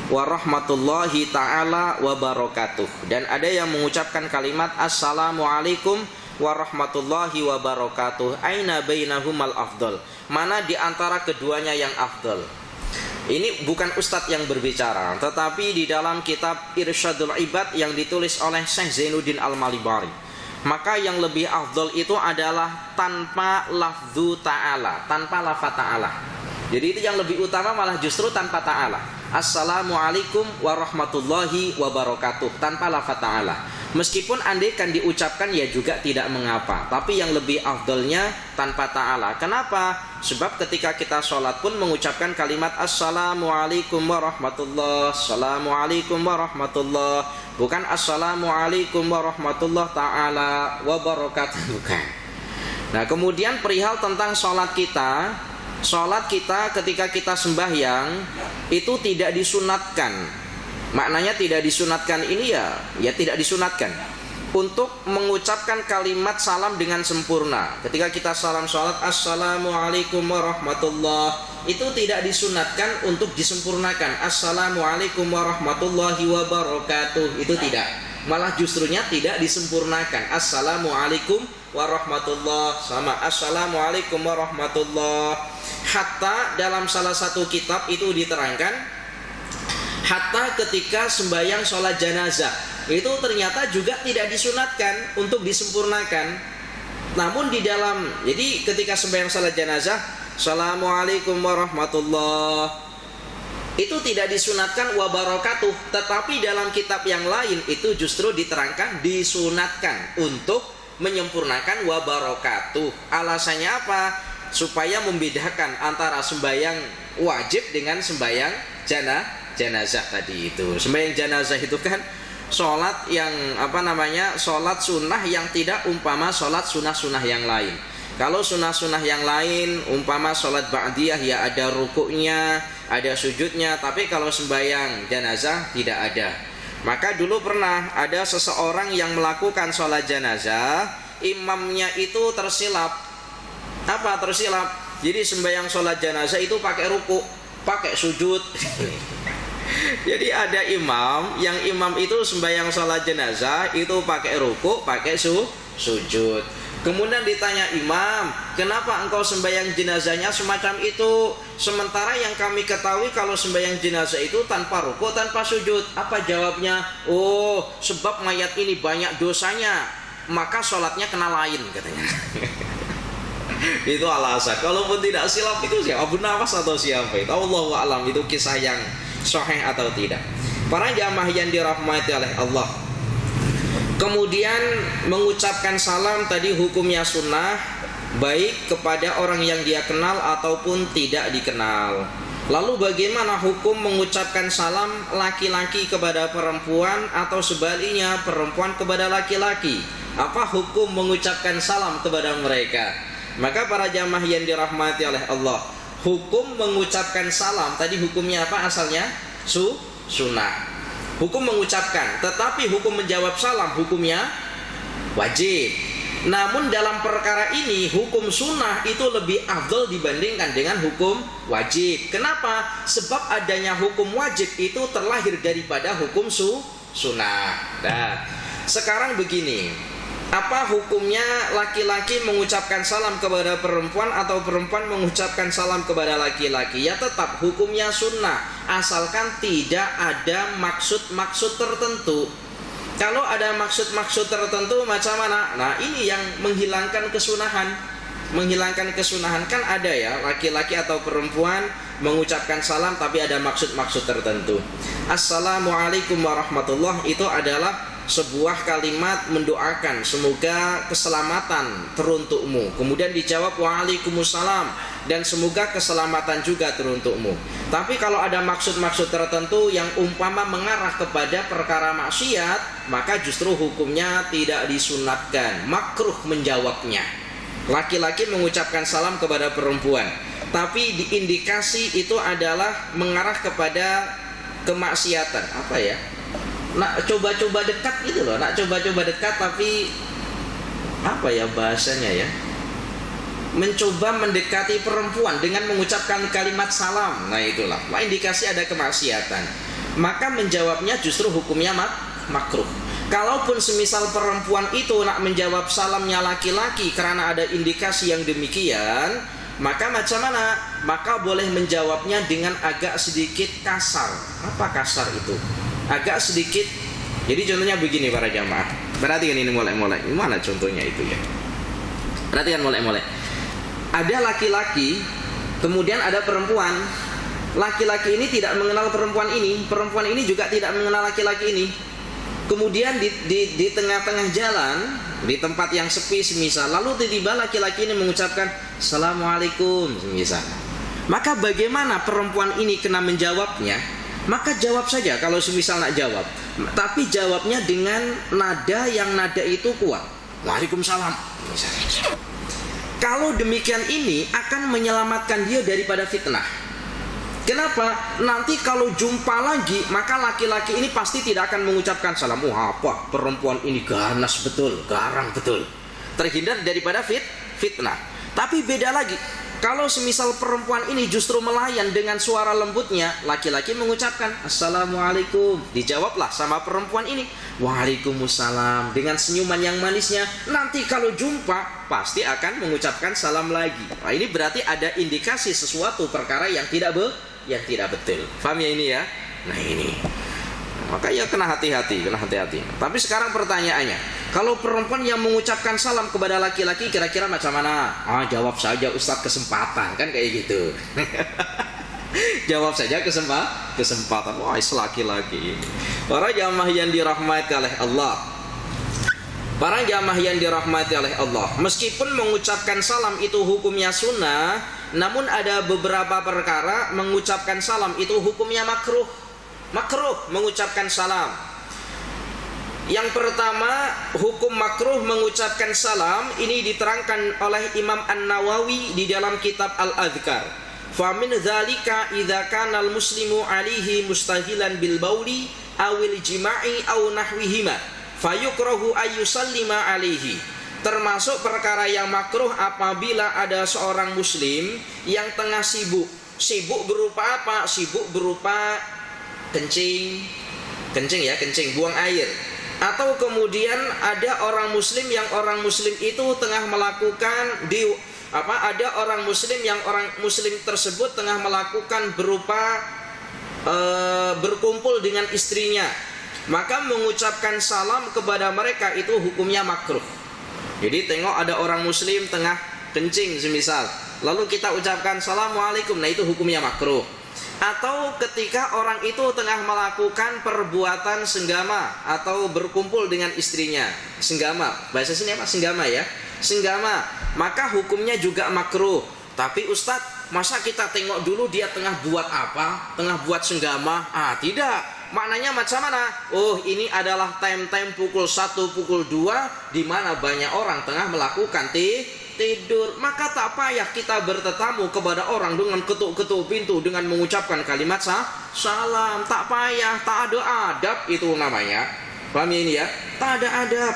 warahmatullahi ta'ala wabarakatuh, dan ada yang mengucapkan kalimat assalamualaikum warahmatullahi wabarakatuh. Aina bainahumal afdal? Mana di antara keduanya yang afdal? Ini bukan ustadz yang berbicara, tetapi di dalam kitab Irsyadul Ibad yang ditulis oleh Syekh Zainuddin Al-Malibari. Maka yang lebih afdal itu adalah tanpa lafzu ta'ala, tanpa lafaz ta'ala. Jadi itu yang lebih utama malah justru tanpa ta'ala. Assalamualaikum warahmatullahi wabarakatuh, tanpa lafaz ta'ala. Meskipun andaikan diucapkan ya juga tidak mengapa, tapi yang lebih afdalnya tanpa ta'ala. Kenapa? Sebab ketika kita sholat pun mengucapkan kalimat assalamualaikum warahmatullah, assalamualaikum warahmatullah, bukan assalamualaikum warahmatullah ta'ala wabarakatuh, bukan. Nah kemudian perihal tentang sholat kita ketika kita sembahyang itu tidak disunatkan. Maknanya tidak disunatkan ini ya tidak disunatkan untuk mengucapkan kalimat salam dengan sempurna. Ketika kita salam sholat assalamualaikum warahmatullah, itu tidak disunatkan untuk disempurnakan assalamualaikum warahmatullahi wabarakatuh, itu tidak. Malah justrunya tidak disempurnakan. Assalamualaikum warahmatullah sama assalamualaikum warahmatullah. Hatta dalam salah satu kitab itu diterangkan, hatta ketika sembahyang sholat jenazah itu ternyata juga tidak disunatkan untuk disempurnakan. Namun di dalam, jadi ketika sembahyang sholat jenazah assalamualaikum warahmatullah, itu tidak disunatkan wabarakatuh. Tetapi dalam kitab yang lain itu justru diterangkan disunatkan untuk menyempurnakan wabarakatuh. Alasannya apa? Supaya membedakan antara sembahyang wajib dengan sembahyang jenazah tadi itu. Sembahyang jenazah itu kan sholat yang sholat sunnah yang tidak umpama sholat sunnah-sunnah yang lain. Kalau sunnah-sunnah yang lain umpama sholat ba'diyah ya ada rukuknya, ada sujudnya, tapi kalau sembahyang jenazah tidak ada. Maka dulu pernah ada seseorang yang melakukan sholat jenazah, imamnya itu tersilap. Apa tersilap? Jadi sembahyang sholat jenazah itu pakai rukuk, pakai sujud. Jadi ada imam, yang imam itu sembahyang sholat jenazah itu pakai rukuk, pakai sujud. Kemudian ditanya imam, kenapa engkau sembahyang jenazahnya semacam itu? Sementara yang kami ketahui kalau sembahyang jenazah itu tanpa rukuk, tanpa sujud. Apa jawabnya? Oh, sebab mayat ini banyak dosanya, maka sholatnya kena lain katanya. Itu alasan. Kalaupun tidak silap itu siapa? Abu Nawas atau siapa itu? Allahu a'lam, itu kisah yang sahih atau tidak. Para jamaah yang dirahmati oleh Allah, kemudian mengucapkan salam tadi hukumnya sunnah, baik kepada orang yang dia kenal ataupun tidak dikenal. Lalu bagaimana hukum mengucapkan salam laki-laki kepada perempuan atau sebaliknya perempuan kepada laki-laki? Apa hukum mengucapkan salam kepada mereka? Maka para jamaah yang dirahmati oleh Allah, hukum mengucapkan salam tadi hukumnya apa asalnya? Sunnah. Hukum mengucapkan, tetapi hukum menjawab salam hukumnya wajib. Namun dalam perkara ini hukum sunnah itu lebih afdal dibandingkan dengan hukum wajib. Kenapa? Sebab adanya hukum wajib itu terlahir daripada hukum sunnah. Nah, sekarang begini, apa hukumnya laki-laki mengucapkan salam kepada perempuan atau perempuan mengucapkan salam kepada laki-laki? Ya tetap hukumnya sunnah, asalkan tidak ada maksud-maksud tertentu. Kalau ada maksud-maksud tertentu macam mana? Nah ini yang menghilangkan kesunahan. Menghilangkan kesunahan kan ada ya, laki-laki atau perempuan mengucapkan salam tapi ada maksud-maksud tertentu. Assalamualaikum warahmatullahi, itu adalah sebuah kalimat mendoakan semoga keselamatan teruntukmu. Kemudian dijawab waalaikumsalam dan semoga keselamatan juga teruntukmu. Tapi kalau ada maksud-maksud tertentu yang umpama mengarah kepada perkara maksiat, maka justru hukumnya tidak disunatkan, makruh menjawabnya. Laki-laki mengucapkan salam kepada perempuan, tapi diindikasi itu adalah mengarah kepada kemaksiatan. Apa ya? Nak coba-coba dekat gitu loh, nak coba-coba dekat tapi apa ya bahasanya ya, mencoba mendekati perempuan dengan mengucapkan kalimat salam. Nah itulah, indikasi ada kemaksiatan. Maka menjawabnya justru hukumnya makruh. Kalaupun semisal perempuan itu nak menjawab salamnya laki-laki karena ada indikasi yang demikian, maka macam mana? Maka boleh menjawabnya dengan agak sedikit kasar. Apa kasar itu? Agak sedikit. Jadi contohnya begini para jamaah, perhatikan ini mulai-mulai. Mana contohnya itu ya? Perhatikan mulai-mulai. Ada laki-laki, kemudian ada perempuan. Laki-laki ini tidak mengenal perempuan ini, perempuan ini juga tidak mengenal laki-laki ini. Kemudian di tengah-tengah jalan, di tempat yang sepi semisal, lalu tiba-tiba laki-laki ini mengucapkan Assalamualaikum semisal. Maka bagaimana perempuan ini kena menjawabnya? Maka jawab saja kalau semisal nak jawab, tapi jawabnya dengan nada yang nada itu kuat. Waalaikumsalam. Kalau demikian ini akan menyelamatkan dia daripada fitnah. Kenapa? Nanti kalau jumpa lagi, maka laki-laki ini pasti tidak akan mengucapkan salam. Apa? Perempuan ini ganas betul, garang betul. Terhindar daripada fitnah. Tapi beda lagi. Kalau semisal perempuan ini justru melayan dengan suara lembutnya, laki-laki mengucapkan Assalamualaikum, dijawablah sama perempuan ini Waalaikumsalam dengan senyuman yang manisnya. Nanti kalau jumpa pasti akan mengucapkan salam lagi. Nah, ini berarti ada indikasi sesuatu perkara yang tidak betul. Paham ya ini ya? Nah ini, maka ya kena hati-hati. Tapi sekarang pertanyaannya, kalau perempuan yang mengucapkan salam kepada laki-laki kira-kira macam mana? Jawab saja Ustadz, kesempatan kan kayak gitu. Jawab saja kesempatan. Wah, laki-laki. Para jamaah yang dirahmati oleh Allah. Para jamaah yang dirahmati oleh Allah, meskipun mengucapkan salam itu hukumnya sunnah, namun ada beberapa perkara mengucapkan salam itu hukumnya makruh. Makruh mengucapkan salam. Yang pertama, hukum makruh mengucapkan salam ini diterangkan oleh Imam An-Nawawi di dalam kitab Al-Adhkar. Fa min dzalika idza kana al-muslimu 'alaihi mustahilan bil bauli awil jima'i aw nahwihima fayukrahu ayyusallima 'alaihi. Termasuk perkara yang makruh apabila ada seorang muslim yang tengah sibuk. Sibuk berupa apa? Sibuk berupa kencing, buang air. Atau kemudian ada orang muslim itu tengah melakukan ada orang muslim tersebut tengah melakukan berupa berkumpul dengan istrinya, maka mengucapkan salam kepada mereka itu hukumnya makruh. Jadi tengok ada orang muslim tengah kencing semisal, lalu kita ucapkan assalamualaikum, nah itu hukumnya makruh. Atau ketika orang itu tengah melakukan perbuatan senggama atau berkumpul dengan istrinya, senggama, bahasa sini apa? Senggama ya, senggama, maka hukumnya juga makruh. Tapi Ustadz, masa kita tengok dulu dia tengah buat apa? Tengah buat senggama? Tidak. Maknanya macam mana? Oh, ini adalah time pukul 1, pukul 2 di mana banyak orang tengah melakukan tidur. Maka tak payah kita bertetamu kepada orang dengan ketuk-ketuk pintu dengan mengucapkan kalimat salam. Tak payah, tak ada adab itu namanya. Paham ini ya? Tak ada adab.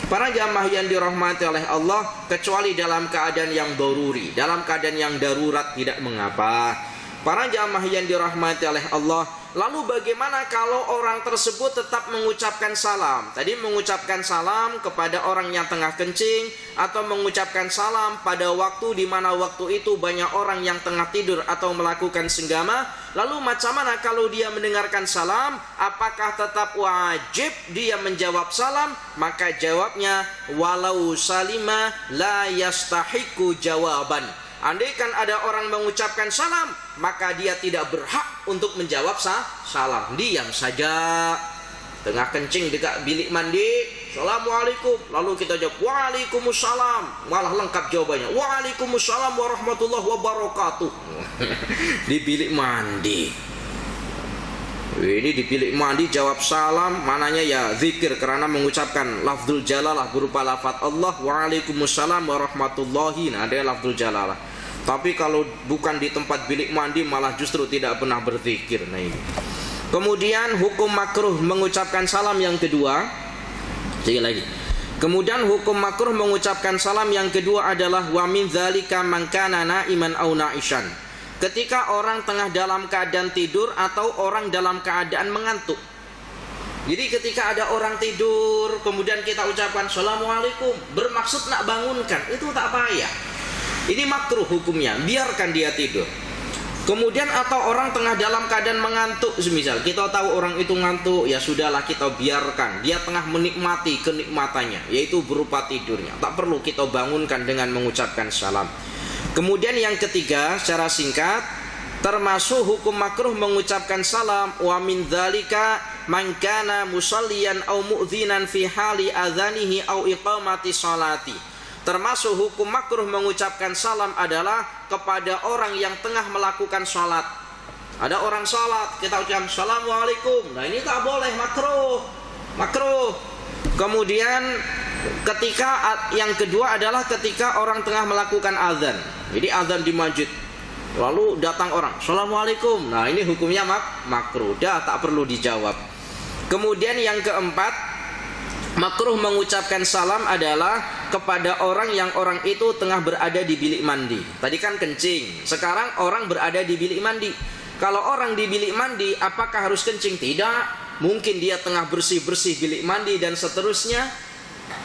Para jamaah yang dirahmati oleh Allah, kecuali dalam keadaan yang daruri, dalam keadaan yang darurat tidak mengapa. Para jamaah yang dirahmati oleh Allah, lalu bagaimana kalau orang tersebut tetap mengucapkan salam? Tadi mengucapkan salam kepada orang yang tengah kencing, atau mengucapkan salam pada waktu di mana waktu itu banyak orang yang tengah tidur atau melakukan senggama. Lalu macam mana kalau dia mendengarkan salam? Apakah tetap wajib dia menjawab salam? Maka jawabnya walau salima la yastahiqu jawaban. Andaikan ada orang mengucapkan salam, maka dia tidak berhak untuk menjawab salam. Diam saja. Tengah kencing dekat bilik mandi, assalamualaikum, lalu kita jawab waalaikumsalam, malah lengkap jawabannya, waalaikumsalam warahmatullahi wabarakatuh. Di bilik mandi. Ini di bilik mandi jawab salam, mananya ya zikir karena mengucapkan lafzul jalalah berupa lafaz Allah, waalaikumsalam warahmatullahi, nah ada lafzul jalalah. Tapi kalau bukan di tempat bilik mandi malah justru tidak pernah berzikir. Nah ini. Kemudian hukum makruh mengucapkan salam yang kedua. Sekali lagi. Kemudian hukum makruh mengucapkan salam yang kedua adalah wa min dzalika man kana naiman au naisyan. Ketika orang tengah dalam keadaan tidur atau orang dalam keadaan mengantuk. Jadi ketika ada orang tidur kemudian kita ucapkan assalamualaikum bermaksud nak bangunkan, itu tak payah. Ini makruh hukumnya, biarkan dia tidur. Kemudian atau orang tengah dalam keadaan mengantuk, semisal kita tahu orang itu ngantuk, ya sudahlah kita biarkan. Dia tengah menikmati kenikmatannya, yaitu berupa tidurnya. Tak perlu kita bangunkan dengan mengucapkan salam. Kemudian yang ketiga, secara singkat, termasuk hukum makruh mengucapkan salam wa min dzalika man kana musalliyan au mu'dzinan fi hali adzanihi au iqamati sholati. Termasuk hukum makruh mengucapkan salam adalah kepada orang yang tengah melakukan sholat. Ada orang sholat, kita ucapkan assalamualaikum. Nah ini tak boleh, makruh. Kemudian ketika yang kedua adalah ketika orang tengah melakukan azan. Jadi azan di masjid, lalu datang orang assalamualaikum. Nah ini hukumnya makruh, dah tak perlu dijawab. Kemudian yang keempat, makruh mengucapkan salam adalah kepada orang yang orang itu tengah berada di bilik mandi. Tadi kan kencing, sekarang orang berada di bilik mandi. Kalau orang di bilik mandi, apakah harus kencing? Tidak. Mungkin dia tengah bersih-bersih bilik mandi dan seterusnya.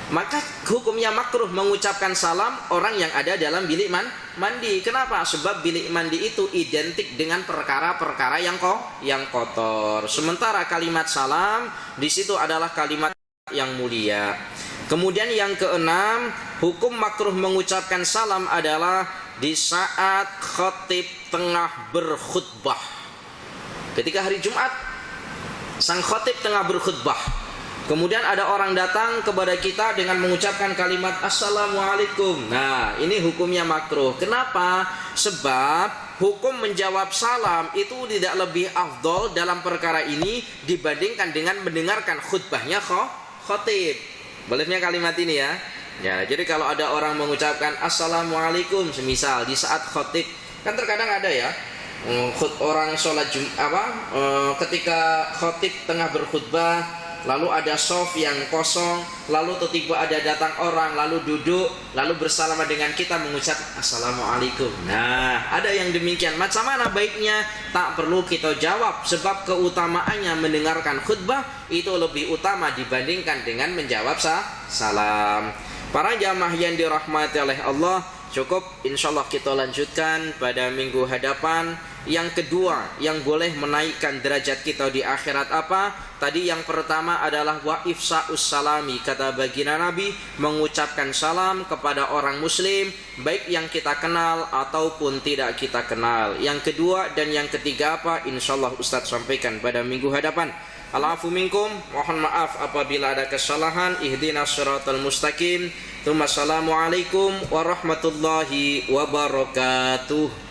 Maka hukumnya makruh mengucapkan salam orang yang ada dalam bilik mandi. Kenapa? Sebab bilik mandi itu identik dengan perkara-perkara yang kotor. Sementara kalimat salam di situ adalah kalimat yang mulia. Kemudian yang keenam, hukum makruh mengucapkan salam adalah di saat khatib tengah berkhutbah. Ketika hari Jumat, sang khatib tengah berkhutbah. Kemudian ada orang datang kepada kita dengan mengucapkan kalimat assalamualaikum. Nah, ini hukumnya makruh. Kenapa? Sebab hukum menjawab salam itu tidak lebih afdol dalam perkara ini dibandingkan dengan mendengarkan khutbahnya khatib. Bolehnya kalimat ini ya. Ya, jadi kalau ada orang mengucapkan assalamualaikum semisal di saat khatib, kan terkadang ada ya orang sholat ketika khatib tengah berkhutbah, lalu ada soft yang kosong, lalu tiba-tiba ada datang orang, lalu duduk, lalu bersalaman dengan kita mengucap assalamualaikum. Nah, ada yang demikian. Macam mana baiknya? Tak perlu kita jawab, sebab keutamaannya mendengarkan khutbah itu lebih utama dibandingkan dengan menjawab salam. Para jamaah yang dirahmati oleh Allah, cukup insyaallah kita lanjutkan pada minggu hadapan. Yang kedua yang boleh menaikkan derajat kita di akhirat apa? Tadi yang pertama adalah wa ifsa'us salami, kata baginda Nabi, mengucapkan salam kepada orang muslim baik yang kita kenal ataupun tidak kita kenal. Yang kedua dan yang ketiga apa? Insyaallah Ustaz sampaikan pada minggu hadapan. Al-afu minkum, mohon maaf apabila ada kesalahan. Ihdinas siratal mustaqim. Assalamualaikum warahmatullahi wabarakatuh.